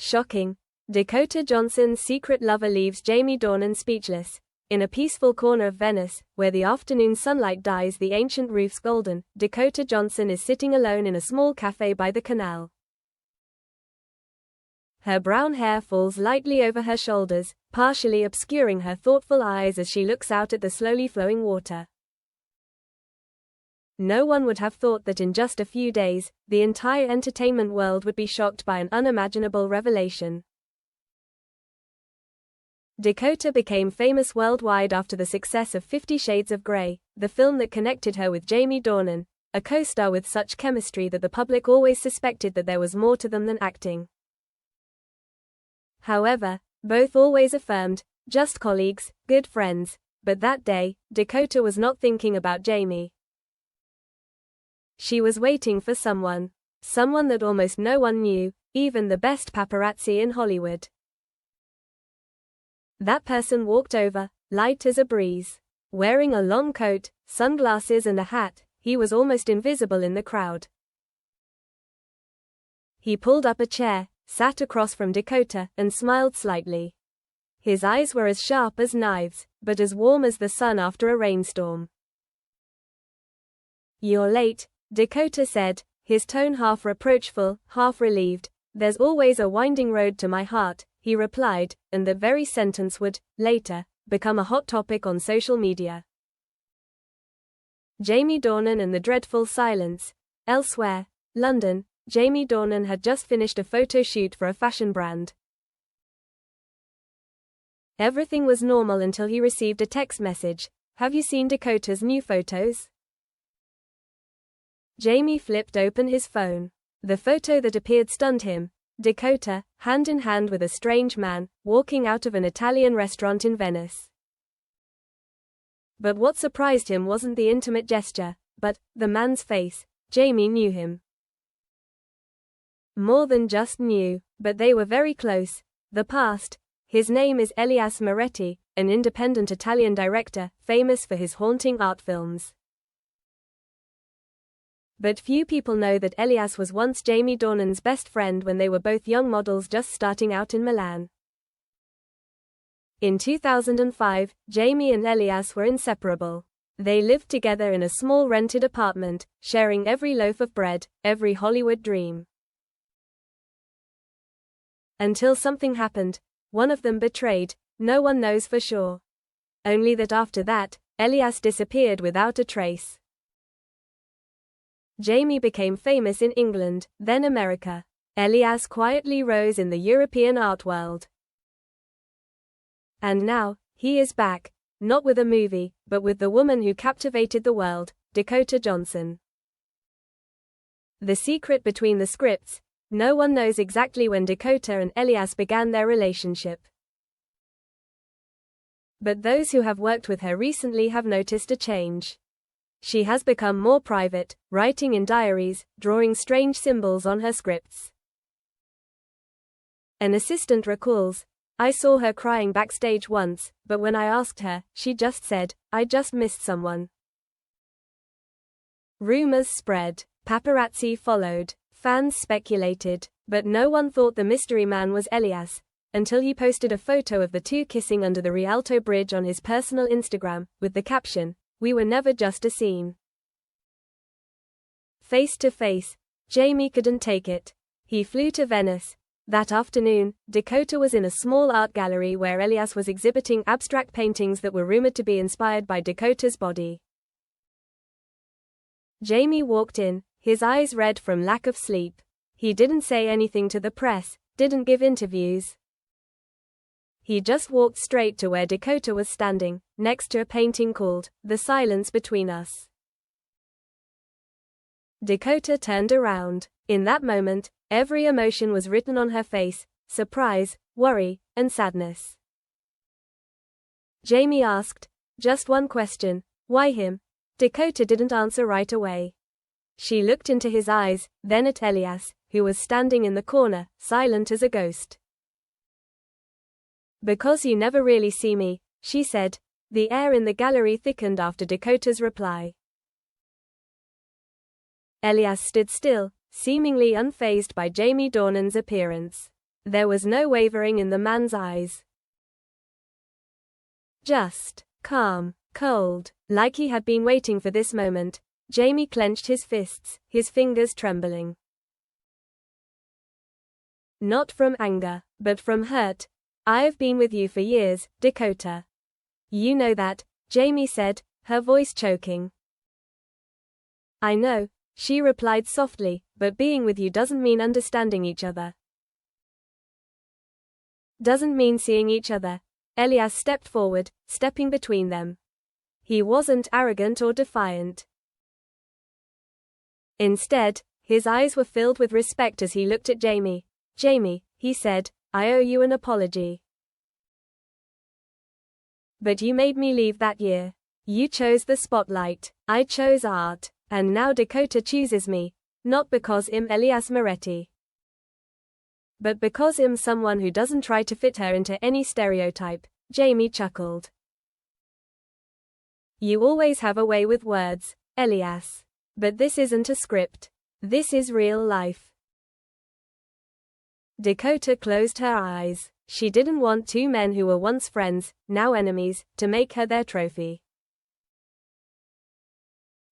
Shocking. Dakota Johnson's secret lover leaves Jamie Dornan speechless. In a peaceful corner of Venice, where the afternoon sunlight dyes the ancient roofs golden, Dakota Johnson is sitting alone in a small cafe by the canal. Her brown hair falls lightly over her shoulders, partially obscuring her thoughtful eyes as she looks out at the slowly flowing water. No one would have thought that in just a few days, the entire entertainment world would be shocked by an unimaginable revelation. Dakota became famous worldwide after the success of 50 Shades of Grey, the film that connected her with Jamie Dornan, a co-star with such chemistry that the public always suspected that there was more to them than acting. However, both always affirmed, just colleagues, good friends, but that day, Dakota was not thinking about Jamie. She was waiting for someone that almost no one knew, even the best paparazzi in Hollywood. That person walked over, light as a breeze. Wearing a long coat, sunglasses and a hat, he was almost invisible in the crowd. He pulled up a chair, sat across from Dakota, and smiled slightly. His eyes were as sharp as knives, but as warm as the sun after a rainstorm. "You're late," Dakota said, his tone half reproachful, half relieved. "There's always a winding road to my heart," he replied, and that very sentence would, later, become a hot topic on social media. Jamie Dornan and the dreadful silence. Elsewhere, London, Jamie Dornan had just finished a photo shoot for a fashion brand. Everything was normal until he received a text message. "Have you seen Dakota's new photos?" Jamie flipped open his phone. The photo that appeared stunned him. Dakota, hand in hand with a strange man, walking out of an Italian restaurant in Venice. But what surprised him wasn't the intimate gesture, but the man's face. Jamie knew him. More than just knew, but they were very close. The past. His name is Elias Moretti, an independent Italian director, famous for his haunting art films. But few people know that Elias was once Jamie Dornan's best friend when they were both young models just starting out in Milan. In 2005, Jamie and Elias were inseparable. They lived together in a small rented apartment, sharing every loaf of bread, every Hollywood dream. Until something happened. One of them betrayed. No one knows for sure. Only that after that, Elias disappeared without a trace. Jamie became famous in England, then America. Elias quietly rose in the European art world. And now, he is back, not with a movie, but with the woman who captivated the world, Dakota Johnson. The secret between the scripts. No one knows exactly when Dakota and Elias began their relationship. But those who have worked with her recently have noticed a change. She has become more private, writing in diaries, drawing strange symbols on her scripts. An assistant recalls, "I saw her crying backstage once, but when I asked her, she just said, 'I just missed someone.'" Rumors spread. Paparazzi followed. Fans speculated, but no one thought the mystery man was Elias, until he posted a photo of the two kissing under the Rialto Bridge on his personal Instagram, with the caption, "We were never just a scene." Face to face, Jamie couldn't take it. He flew to Venice. That afternoon, Dakota was in a small art gallery where Elias was exhibiting abstract paintings that were rumored to be inspired by Dakota's body. Jamie walked in, his eyes red from lack of sleep. He didn't say anything to the press, didn't give interviews. He just walked straight to where Dakota was standing, next to a painting called "The Silence Between Us." Dakota turned around. In that moment, every emotion was written on her face: surprise, worry, and sadness. Jamie asked, just one question, "Why him?" Dakota didn't answer right away. She looked into his eyes, then at Elias, who was standing in the corner, silent as a ghost. "Because you never really see me," she said. The air in the gallery thickened after Dakota's reply. Elias stood still, seemingly unfazed by Jamie Dornan's appearance. There was no wavering in the man's eyes. Just calm, cold, like he had been waiting for this moment. Jamie clenched his fists, his fingers trembling. Not from anger, but from hurt. "I've been with you for years, Dakota. You know that," Jamie said, her voice choking. "I know," she replied softly, "but being with you doesn't mean understanding each other. Doesn't mean seeing each other." Elias stepped forward, stepping between them. He wasn't arrogant or defiant. Instead, his eyes were filled with respect as he looked at Jamie. "Jamie," he said, "I owe you an apology. But you made me leave that year. You chose the spotlight. I chose art. And now Dakota chooses me. Not because I'm Elias Moretti. But because I'm someone who doesn't try to fit her into any stereotype." Jamie chuckled. "You always have a way with words, Elias. But this isn't a script. This is real life." Dakota closed her eyes. She didn't want two men who were once friends, now enemies, to make her their trophy.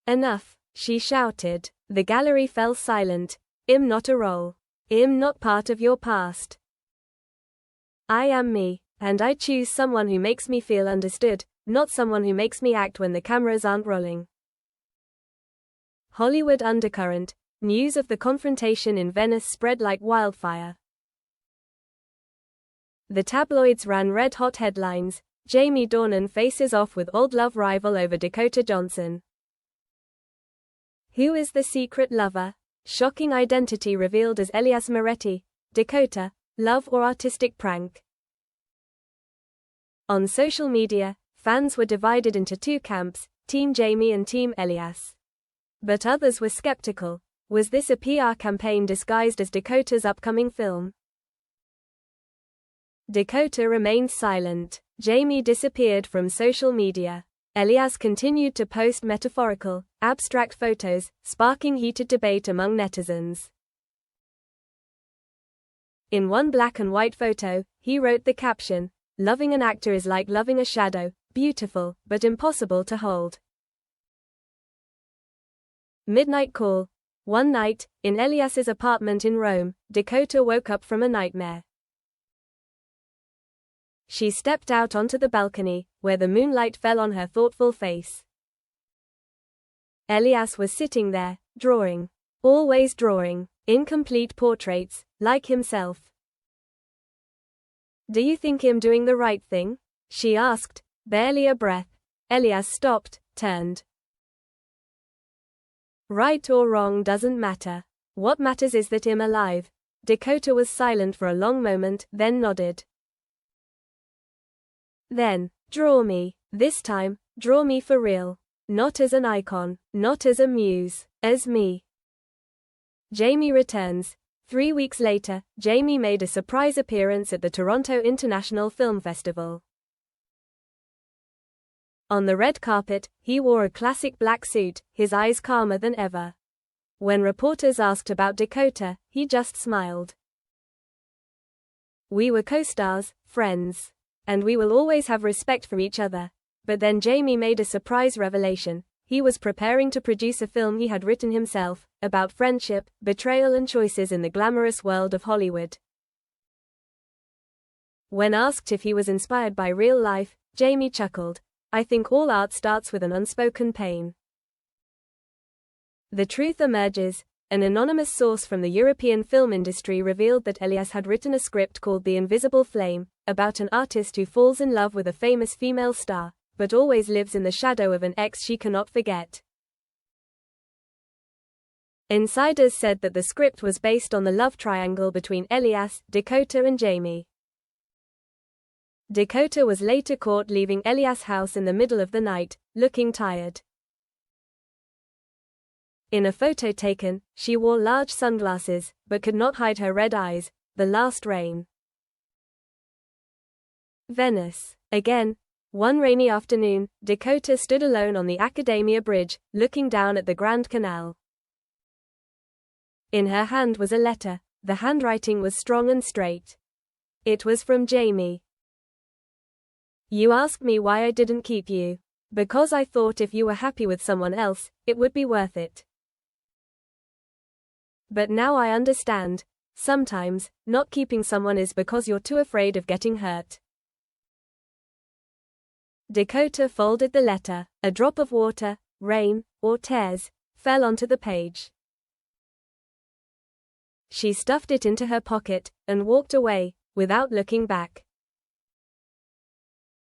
"Enough," she shouted. The gallery fell silent. "I'm not a role. I'm not part of your past. I am me, and I choose someone who makes me feel understood, not someone who makes me act when the cameras aren't rolling." Hollywood undercurrent. News of the confrontation in Venice spread like wildfire. The tabloids ran red-hot headlines. Jamie Dornan faces off with old love rival over Dakota Johnson. Who is the secret lover? Shocking identity revealed as Elias Moretti. Dakota, love or artistic prank? On social media, fans were divided into two camps, Team Jamie and Team Elias. But others were skeptical. Was this a PR campaign disguised as Dakota's upcoming film? Dakota remained silent. Jamie disappeared from social media. Elias continued to post metaphorical, abstract photos, sparking heated debate among netizens. In one black and white photo, he wrote the caption, "Loving an actor is like loving a shadow, beautiful, but impossible to hold." Midnight call. One night, in Elias's apartment in Rome, Dakota woke up from a nightmare. She stepped out onto the balcony, where the moonlight fell on her thoughtful face. Elias was sitting there, drawing. Always drawing. Incomplete portraits, like himself. "Do you think I'm doing the right thing?" she asked, barely a breath. Elias stopped, turned. "Right or wrong doesn't matter. What matters is that I'm alive." Dakota was silent for a long moment, then nodded. "Then, draw me. This time, draw me for real. Not as an icon, not as a muse, as me." Jamie returns. 3 weeks later, Jamie made a surprise appearance at the Toronto International Film Festival. On the red carpet, he wore a classic black suit, his eyes calmer than ever. When reporters asked about Dakota, he just smiled. "We were co-stars, friends. And we will always have respect for each other." But then Jamie made a surprise revelation. He was preparing to produce a film he had written himself, about friendship, betrayal and choices in the glamorous world of Hollywood. When asked if he was inspired by real life, Jamie chuckled. "I think all art starts with an unspoken pain." The truth emerges. An anonymous source from the European film industry revealed that Elias had written a script called The Invisible Flame, about an artist who falls in love with a famous female star, but always lives in the shadow of an ex she cannot forget. Insiders said that the script was based on the love triangle between Elias, Dakota and Jamie. Dakota was later caught leaving Elias' house in the middle of the night, looking tired. In a photo taken, she wore large sunglasses, but could not hide her red eyes. The last rain. Venice. Again. One rainy afternoon, Dakota stood alone on the Accademia Bridge, looking down at the Grand Canal. In her hand was a letter. The handwriting was strong and straight. It was from Jamie. You asked me why I didn't keep you. Because I thought if you were happy with someone else, it would be worth it. But now I understand. Sometimes, not keeping someone is because you're too afraid of getting hurt. Dakota folded the letter. A drop of water, rain, or tears, fell onto the page. She stuffed it into her pocket and walked away, without looking back.